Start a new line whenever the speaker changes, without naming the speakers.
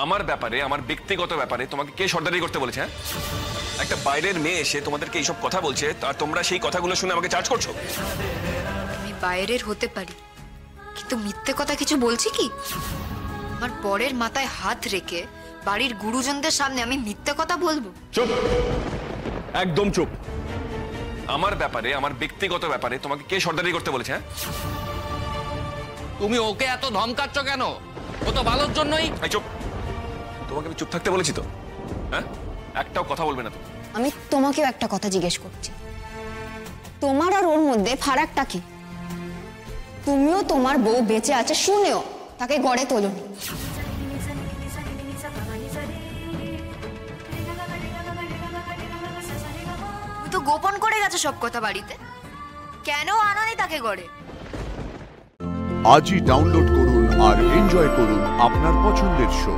আমার ব্যাপারে, আমার ব্যক্তিগত ব্যাপারে তোমাকে কে সর্দারি করতে বলেছে? হ্যাঁ, একটা বাইরের মেয়ে এসে তোমাদেরকে এইসব কথা বলছে, আর তোমরা সেই কথাগুলো শুনে আমাকে চার্জ করছো।
আমি বাইরের হতে পারি, কিন্তু মিথ্যে কথা কিছু বলছি কি? আমার বরের মাথায় হাত রেখে বাড়ির গুরুজনদের সামনে আমি মিথ্যে কথা বলবো?
চুপ, একদম চুপ। আমার ব্যাপারে, আমার ব্যক্তিগত ব্যাপারে তোমাকে কে সর্দারি করতে বলেছে? হ্যাঁ,
তুমি ওকে এত ধমকাচ্ছ কেন? ও তো ভালোর জন্যই।
এই চুপ, তোমাকে আমি চুপ থাকতে বলেছি তো? হ্যাঁ, একটাও কথা বলবে না তুমি।
আমি তোমাকেও একটা কথা জিজ্ঞেস করছি, তোমার আর ওর মধ্যে ফারাকটা কি? তুমিও তোমার বউ বেঁচে আছে শুনেও তাকে গড়ে তোলোনি।
তুমি তো গোপন করে গেছো সব কথা বাড়িতে, কেন আনোনি তাকে গড়ে?
আজই ডাউনলোড করুন আর এনজয় করুন আপনার পছন্দের শো।